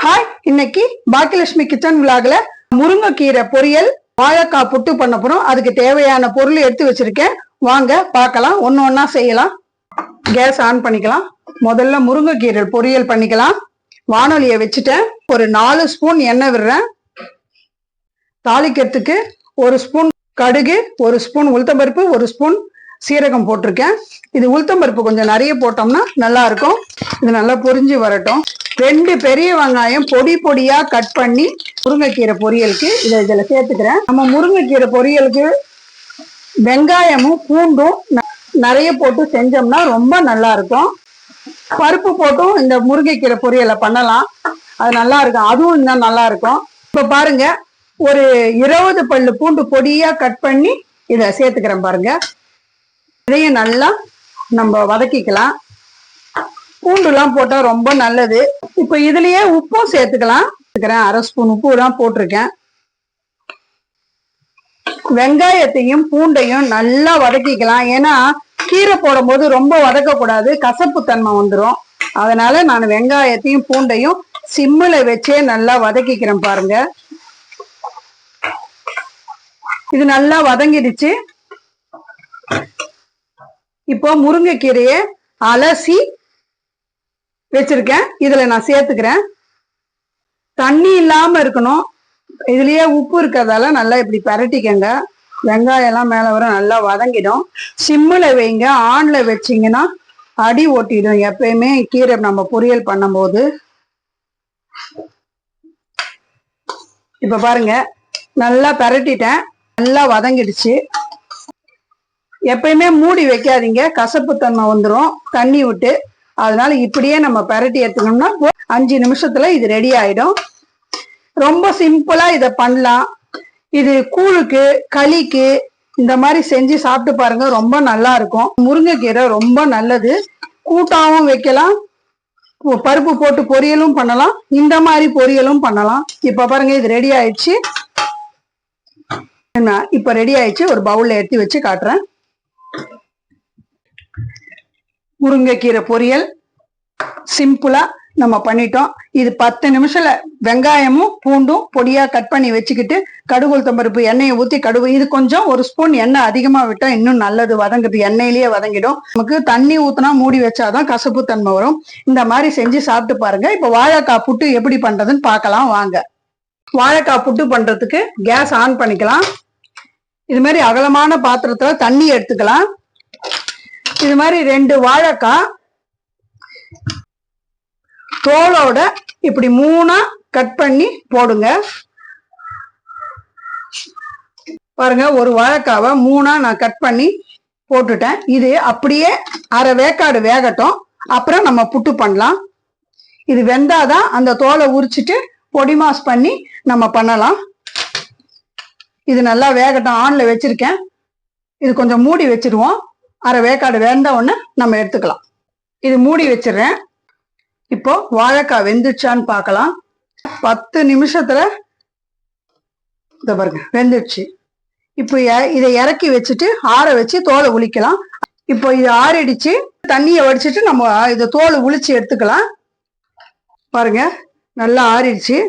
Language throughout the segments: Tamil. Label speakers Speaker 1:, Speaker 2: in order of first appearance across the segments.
Speaker 1: ஹாய், இன்னைக்கு பாக்கியலட்சுமி கிச்சன் விலாக்ல முருங்கைக்கீரை பொரியல் வாழைக்காய் புட்டு பண்ண போறோம். அதுக்கு தேவையான பொருள் எடுத்து வச்சிருக்கேன். வாங்க பார்க்கலாம், ஒன்னு ஒன்னா செய்யலாம். கேஸ் ஆன் பண்ணிக்கலாம். முதல்ல முருங்கைக்கீரை பொரியல் பண்ணிக்கலாம். வானொலியை வச்சுட்டேன். ஒரு 4 ஸ்பூன் எண்ணெய் விடுறேன். தாளிக்கிறதுக்கு 1 ஸ்பூன் கடுகு, 1 ஸ்பூன் உளுத்தம்பருப்பு, 1 ஸ்பூன் சீரகம் போட்டிருக்கேன். இது உளுத்தம்பருப்பு கொஞ்சம் நிறைய போட்டோம்னா நல்லா இருக்கும். இது நல்லா பொரிஞ்சு வரட்டும். 2 பெரிய வெங்காயம் பொடி பொடியா கட் பண்ணி முருங்கைக்கீரை பொரியலுக்கு இதுல சேர்த்துக்கிறேன். நம்ம முருங்கைக்கீரை பொரியலுக்கு வெங்காயமும் பூண்டும் நிறைய போட்டு செஞ்சோம்னா ரொம்ப நல்லா இருக்கும். பருப்பு போட்டும் இந்த முருங்கைக்கீரை பொரியலை பண்ணலாம், அது நல்லா இருக்கும். அதுவும் இன்னும் நல்லா இருக்கும். இப்ப பாருங்க, ஒரு 20 பல்லு பூண்டு பொடியா கட் பண்ணி இத சேர்த்துக்கிறேன். பாருங்க, இதையும் நல்லா நம்ம வதக்கிக்கலாம். பூண்டுலாம் போட்டா ரொம்ப நல்லது. இப்ப இதுலயே உப்பும் சேர்த்துக்கலாம். 1/2 ஸ்பூன் உப்பு தான் போட்டிருக்கேன். வெங்காயத்தையும் பூண்டையும் நல்லா வதக்கிக்கலாம். ஏன்னா கீரை போடும் போது ரொம்ப வதக்க கூடாது, கசப்பு தன்மை வந்துடும். அதனால நான் வெங்காயத்தையும் பூண்டையும் சிம்மில் வச்சே நல்லா வதக்கிக்கிறேன். பாருங்க, இது நல்லா வதங்கிடுச்சு. இப்போ முருங்கைக்கீரையை அலசி வச்சிருக்கேன். இதுல நான் சேர்த்துக்கிறேன். தண்ணி இல்லாம இருக்கணும். இதுலயே உப்பு இருக்கிறதால நல்லா இப்படி பரட்டிக்கங்க. வெங்காயம் எல்லாம் மேல வர நல்லா வதங்கிடும். சிம்மில் வைங்க. ஆன்ல வச்சிங்கன்னா அடி ஓட்டிடும் எப்பயுமே கீரை நம்ம பொரியல் பண்ணும் போது. இப்ப பாருங்க, நல்லா பரட்டிட்டேன். நல்லா வதங்கிடுச்சு. எப்பயுமே மூடி வைக்காதீங்க, கசப்பு தன்மை வந்துடும் தண்ணி விட்டு. அதனால இப்படியே நம்ம பரட்டி எடுத்துக்கணும்னா 5 நிமிஷத்துல இது ரெடி ஆயிடும். ரொம்ப சிம்பிளா இதை பண்ணலாம். இது கூழுக்கு, களிக்கு இந்த மாதிரி செஞ்சு சாப்பிட்டு பாருங்க, ரொம்ப நல்லா இருக்கும். முருங்கைக்கீரை ரொம்ப நல்லது. கூட்டாவும் வைக்கலாம், பருப்பு போட்டு பொரியலும் பண்ணலாம், இந்த மாதிரி பொரியலும் பண்ணலாம். இப்ப பாருங்க, இது ரெடி ஆயிடுச்சு. இப்ப ரெடி ஆயிடுச்சு. ஒரு பவுல்ல எடுத்து வச்சு காட்டுறேன். முருங்கைக்கீரை பொரியல் சிம்பிளா நம்ம பண்ணிட்டோம். இது 10 நிமிஷத்துல வெங்காயமும் பூண்டும் பொடியா கட் பண்ணி வச்சுக்கிட்டு கடுகு உளுத்தம்பருப்பு எண்ணெயை ஊத்தி கடுகு, இது கொஞ்சம் 1 ஸ்பூன் எண்ணெய் அதிகமா விட்டா இன்னும் நல்லது, வதங்குது, எண்ணெயிலேயே வதங்கிடும். நமக்கு தண்ணி ஊத்தினா மூடி வச்சாதான் கசப்பு தன்மை வரும். இந்த மாதிரி செஞ்சு சாப்பிட்டு பாருங்க. இப்ப வாழைக்காய் புட்டு எப்படி பண்றதுன்னு பார்க்கலாம் வாங்க. வாழைக்காய் புட்டு பண்றதுக்கு கேஸ் ஆன் பண்ணிக்கலாம். இது மாதிரி அகலமான பாத்திரத்துல தண்ணி எடுத்துக்கலாம். இது மாதிரி 2 வாழைக்காய் தோலோட இப்படி 3ஆ கட் பண்ணி போடுங்க. பாருங்க, ஒரு வாழைக்காவை 3ஆ நான் கட் பண்ணி போட்டுட்டேன். இது அப்படியே அரை வேக்காடு வேகட்டும், அப்புறம் நம்ம புட்டு பண்ணலாம். இது வெந்தாதான் அந்த தோலை உரிச்சிட்டு பொடி மாஸ் பண்ணி நம்ம பண்ணலாம். இது நல்லா வேகட்டும். ஆன்ல வச்சிருக்கேன். இது கொஞ்சம் மூடி வச்சிருவோம். அரை வேக்காடு வெந்த உடனே நம்ம எடுத்துக்கலாம். இது மூடி வச்சிடுறேன். இப்போ வாழைக்காய் வெந்துச்சான்னு பார்க்கலாம். 10 நிமிஷத்துல இத பாருங்க, வெந்துடுச்சு. இப்போ இதை இறக்கி வச்சுட்டு ஆற வச்சு தோலை உளிக்கலாம். இப்போ இது ஆறிடுச்சு. தண்ணியை வடிச்சிட்டு நம்ம இதை தோலை உளிச்சு எடுத்துக்கலாம். பாருங்க, நல்லா ஆறிடுச்சு.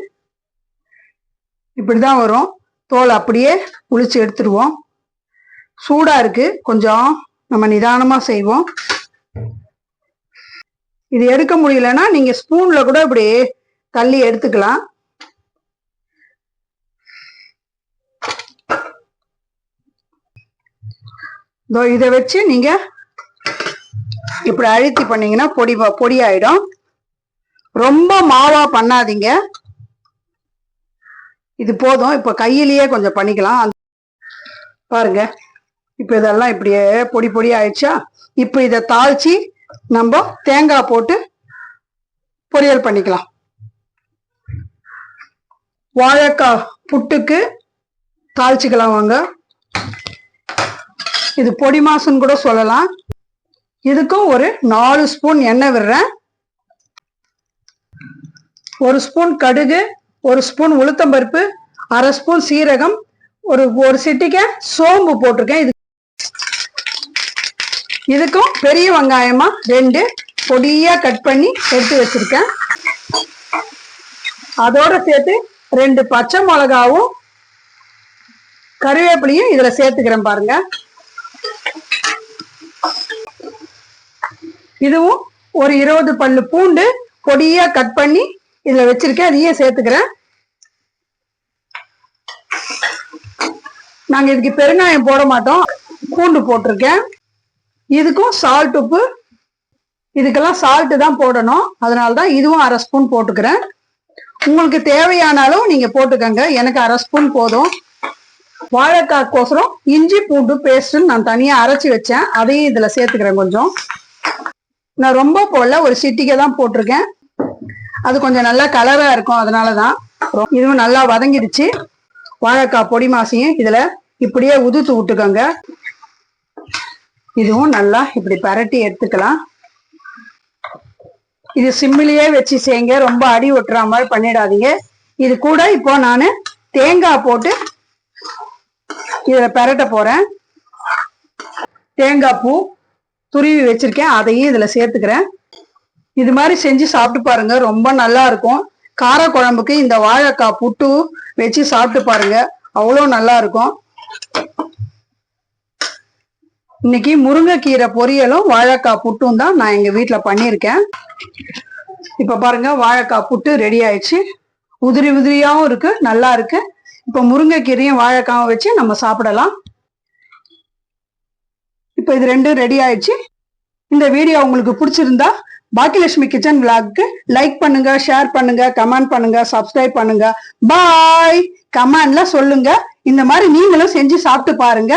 Speaker 1: இப்படிதான் வரும். தோலை அப்படியே உளிச்சு எடுத்துருவோம். சூடா இருக்கு, கொஞ்சம் நம்ம நிதானமா செய்வோம். இது எடுக்க முடியலன்னா நீங்க ஸ்பூன்ல கூட இப்படி தள்ளி எடுத்துக்கலாம். இதை வச்சு நீங்க இப்படி அழுத்தி பண்ணீங்கன்னா பொடி ஆயிடும். ரொம்ப மாவா பண்ணாதீங்க. இது போதும். இப்ப கையிலேயே கொஞ்சம் பண்ணிக்கலாம். பாருங்க, இப்ப இதெல்லாம் இப்படியே பொடி பொடி ஆயிடுச்சா. இப்ப இதை தாளிச்சு நம்ம தேங்காய் போட்டு பொரியல் பண்ணிக்கலாம். வாழைக்காய் புட்டுக்கு தாளிச்சுக்கலாம் வாங்க. இது பொடி மாசுன்னு கூட சொல்லலாம். இதுக்கும் ஒரு 4 ஸ்பூன் எண்ணெய் விடுறேன். 1 ஸ்பூன் கடுகு, 1 ஸ்பூன் உளுத்தம்பருப்பு, 1/2 ஸ்பூன் சீரகம், ஒரு சிட்டிகை சோம்பு போட்டிருக்கேன். இதுக்கும் பெரிய வெங்காயமா 2 பொடியா கட் பண்ணி எடுத்து வச்சிருக்கேன். அதோட சேர்த்து 2 பச்சை மிளகாவும் கருவேப்பிலையும் இதுல சேர்த்துக்கிறேன் பாருங்க. இதுவும் ஒரு 20 பல்லு பூண்டு பொடியா கட் பண்ணி இதுல வச்சிருக்கேன், அதையே சேர்த்துக்கிறேன். நாங்க இதுக்கு பெருங்காயம் போட மாட்டோம், பூண்டு போட்டிருக்கேன். இதுக்கும் சால்ட் உப்பு, இதுக்கெல்லாம் சால்ட் தான் போடணும், அதனாலதான் இதுவும் 1/2 ஸ்பூன் போட்டுக்கிறேன். உங்களுக்கு தேவையானாலும் நீங்க போட்டுக்கங்க, எனக்கு 1/2 ஸ்பூன் போதும். வாழைக்காய்க்கோசரம் இஞ்சி பூண்டு பேஸ்ட் நான் தனியா அரைச்சி வச்சேன், அதையும் இதுல சேர்த்துக்கிறேன். கொஞ்சம் நான் ரொம்ப போடல, ஒரு சிட்டிகை தான் போட்டிருக்கேன், அது கொஞ்சம் நல்லா கலரா இருக்கும், அதனாலதான். இதுவும் நல்லா வதங்கிடுச்சு. வாழைக்காய் பொடி மாசையும் இதுல இப்படியே உதுத்து விட்டுக்கோங்க. இதுவும் நல்லா இப்படி பரட்டி எடுத்துக்கலாம். இது சிம்மிலேயே வச்சு செய்யுங்க, ரொம்ப அடி ஒட்டுற மாதிரி பண்ணிடாதீங்க. இது கூட இப்போ நான் தேங்காய் போட்டு இதுல பரட்ட போறேன். தேங்காய் பூ துருவி வச்சிருக்கேன், அதையும் இதுல சேர்த்துக்கிறேன். இது மாதிரி செஞ்சு சாப்பிட்டு பாருங்க, ரொம்ப நல்லா இருக்கும். கார குழம்புக்கு இந்த வாழைக்காய் புட்டு வச்சு சாப்பிட்டு பாருங்க, அவ்வளோ நல்லா இருக்கும். இன்னைக்கு முருங்கைக்கீரை பொரியலும் வாழைக்காய் புட்டும் தான் நான் எங்க வீட்டுல பண்ணியிருக்கேன். இப்ப பாருங்க, வாழைக்காய் புட்டு ரெடி ஆயிடுச்சு. உதிரி உதிரியாவும் இருக்கு, நல்லா இருக்கு. இப்ப முருங்கைக்கீரையும் வாழைக்காவும் வச்சு நம்ம சாப்பிடலாம். இப்ப இது ரெண்டும் ரெடி ஆயிடுச்சு. இந்த வீடியோ உங்களுக்கு பிடிச்சிருந்தா பாக்கியலட்சுமி கிச்சன் விளாக்கு லைக் பண்ணுங்க, ஷேர் பண்ணுங்க, கமெண்ட் பண்ணுங்க, சப்ஸ்கிரைப் பண்ணுங்க. பாய். கமெண்ட்ல சொல்லுங்க, இந்த மாதிரி நீங்களும் செஞ்சு சாப்பிட்டு பாருங்க.